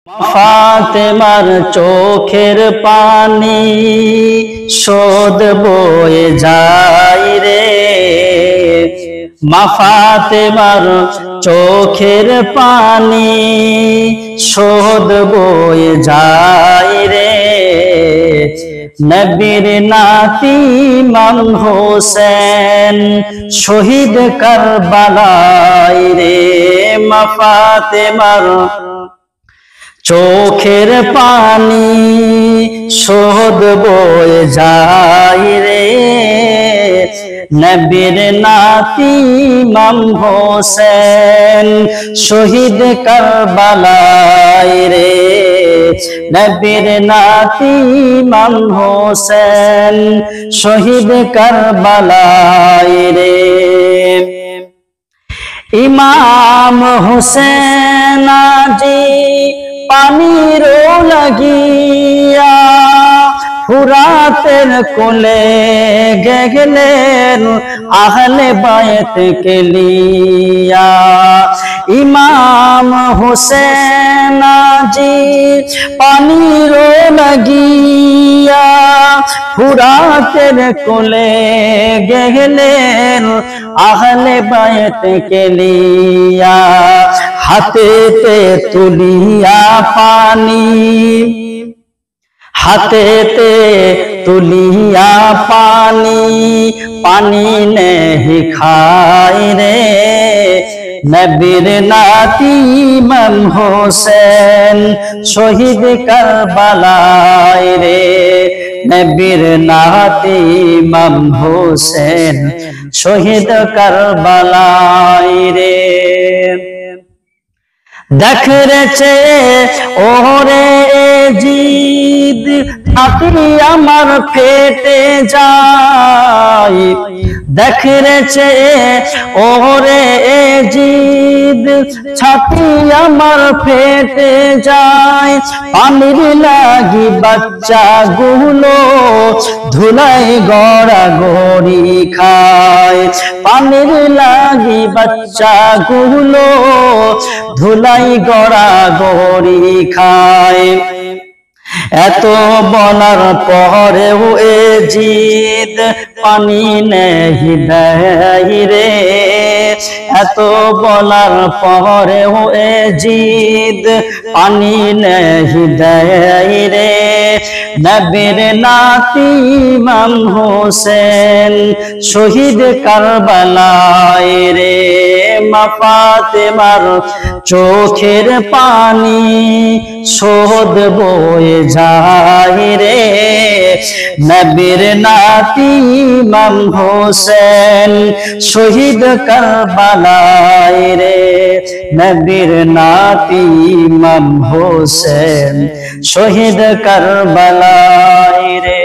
ফাতেমার চোখের পানি শোধ বয়ে যায় রে, মা ফাতেমার চোখের পানি শোধ বয়ে যায় রে। নবীর নাতি ইমাম হোসেন শহীদ কারবালায় রে, মা ফাতেমার চোখের পানি শোধ বয়ে যায় রে। নবীর নাতি ইমাম হোসেন শহীদ কারবালায় রে, নবীর নাতি ইমাম হোসেন শহীদ কারবালায় রে। ইমাম হোসেন আজি পানির লাগিয়া ফুরাতের কোলে গেলেন আহলে বায়ত কে লিয়া। ইমাম হোসেন আজি পানির লাগিয়া ফুরাতের কোলে গেলেন আহলে বায়ত কে লিয়া। হাতেতে তুলিয়া পানি, হাতেতে তুলিয়া পানি, পানি নেহি খায় রে। নবীর নাতি ইমাম হোসেন শহীদ কারবালায় রে, নবীর নাতি ইমাম হোসেন শহীদ কারবালায় রে। দেখ রেছে ওরে জিদ ছাতি আমার ফেটে যায়, দেখ রেছে ওরে জিদ ছাতি আমার ফেটে যায়। পানির লাগি বাচ্চা গুলো ধুলাই গড়া গড়ি খায়, পানির লাগি বাচ্চা গুলো ধুলাই গড়া গড়ি খায়। এত বলার পরেও এ জিদ পানি নেহি দেয় রে, এত বলার পরেও এ জিদ পানি নেহি দেয় রে। নবীর নাতি ইমাম হোসেন শহীদ কারবালায় রে, মা ফাতেমার চোখের পানি শোধ বয়ে যায় রে। নবীর নাতি ইমাম হোসেন শহীদ কারবালায় রে, নবীর নাতি ইমাম হোসেন শহীদ কারবালায় রে।